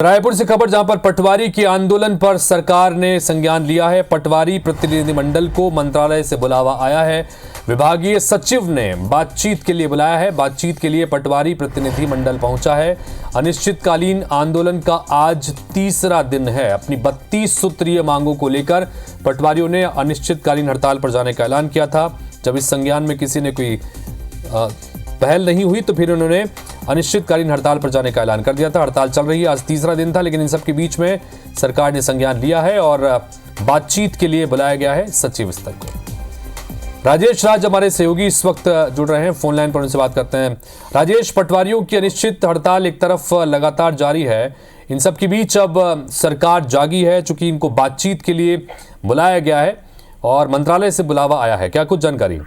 रायपुर से खबर, जहां पर पटवारी के आंदोलन पर सरकार ने संज्ञान लिया है। पटवारी प्रतिनिधिमंडल को मंत्रालय से बुलावा आया है। विभागीय सचिव ने बातचीत के लिए बुलाया है। बातचीत के लिए पटवारी प्रतिनिधिमंडल पहुंचा है। अनिश्चितकालीन आंदोलन का आज तीसरा दिन है। अपनी 32 सूत्रीय मांगों को लेकर पटवारियों ने अनिश्चितकालीन हड़ताल पर जाने का ऐलान किया था। जब इस संज्ञान में किसी ने कोई पहल नहीं हुई तो फिर उन्होंने अनिश्चितकालीन हड़ताल पर जाने का ऐलान कर दिया था। हड़ताल चल रही है, आज तीसरा दिन था, लेकिन इन सब के बीच में सरकार ने संज्ञान लिया है और बातचीत के लिए बुलाया गया है सचिव स्तर को। राजेश राज हमारे सहयोगी इस वक्त जुड़ रहे हैं, फोन लाइन पर उनसे बात करते हैं। राजेश, पटवारियों की अनिश्चित हड़ताल एक तरफ लगातार जारी है, इन सब के बीच अब सरकार जागी है, चूंकि इनको बातचीत के लिए बुलाया गया है और मंत्रालय से बुलावा आया है, क्या कुछ जानकारी?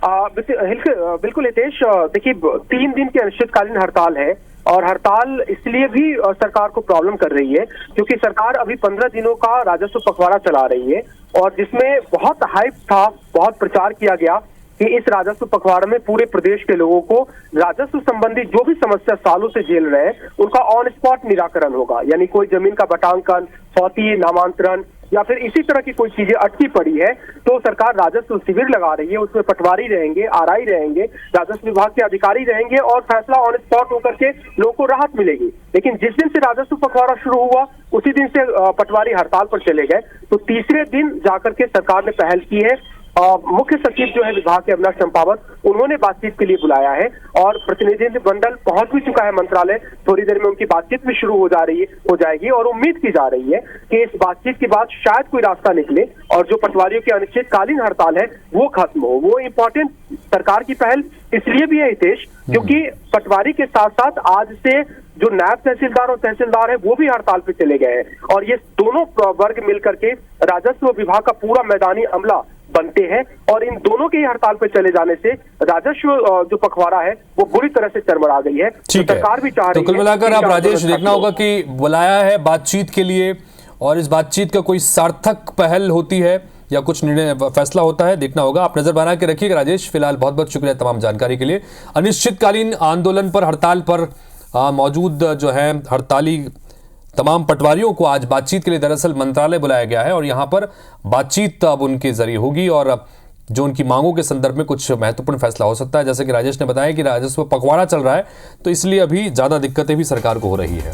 बिल्कुल हितेश, देखिए 3 दिन की अनिश्चितकालीन हड़ताल है और हड़ताल इसलिए भी सरकार को प्रॉब्लम कर रही है क्योंकि सरकार अभी 15 दिनों का राजस्व पखवाड़ा चला रही है और जिसमें बहुत हाइप था, बहुत प्रचार किया गया कि इस राजस्व पखवाड़े में पूरे प्रदेश के लोगों को राजस्व संबंधी जो भी समस्या सालों से झेल रहे हैं उनका ऑन स्पॉट निराकरण होगा। यानी कोई जमीन का बटांकन, फौती, नामांतरण या फिर इसी तरह की कोई चीजें अटकी पड़ी है तो सरकार राजस्व शिविर लगा रही है। उसमें पटवारी रहेंगे, आरआई रहेंगे, राजस्व विभाग के अधिकारी रहेंगे और फैसला ऑन स्पॉट होकर के लोगों को राहत मिलेगी। लेकिन जिस दिन से राजस्व पखवाड़ा शुरू हुआ उसी दिन से पटवारी हड़ताल पर चले गए। तो तीसरे दिन जाकर के सरकार ने पहल की है। मुख्य सचिव जो है विभाग के अविनाश चंपावत, उन्होंने बातचीत के लिए बुलाया है और प्रतिनिधिमंडल पहुंच भी चुका है मंत्रालय। थोड़ी देर में उनकी बातचीत भी शुरू हो जाएगी और उम्मीद की जा रही है कि इस बातचीत के बाद शायद कोई रास्ता निकले और जो पटवारियों की अनिश्चितकालीन हड़ताल है वो खत्म हो। वो इम्पोर्टेंट सरकार की पहल इसलिए भी है हितेश क्योंकि पटवारी के साथ साथ आज से जो नायब तहसीलदार और तहसीलदार है वो भी हड़ताल पे चले गए हैं और ये दोनों वर्ग मिलकर के राजस्व विभाग का पूरा मैदानी अमला बनते हैं और इन दोनों के ही हड़ताल पे चले जाने से राजस्व जो पखवाड़ा है वो बुरी तरह से चरमरा गई है। तो सरकार भी चाह रही है। तो कुल मिलाकर आप राजेश, देखना होगा कि बुलाया है बातचीत के लिए और इस बातचीत का कोई सार्थक पहल होती है या कुछ निर्णय फैसला होता है, देखना होगा। आप नजर बना के रखिएगा राजेश। फिलहाल बहुत बहुत शुक्रिया तमाम जानकारी के लिए। अनिश्चितकालीन आंदोलन पर, हड़ताल पर मौजूद जो है हड़ताली तमाम पटवारियों को आज बातचीत के लिए दरअसल मंत्रालय बुलाया गया है और यहां पर बातचीत अब उनके जरिए होगी और जो उनकी मांगों के संदर्भ में कुछ महत्वपूर्ण फैसला हो सकता है। जैसे कि राजेश ने बताया कि राजस्व पखवाड़ा चल रहा है तो इसलिए अभी ज्यादा दिक्कतें भी सरकार को हो रही है।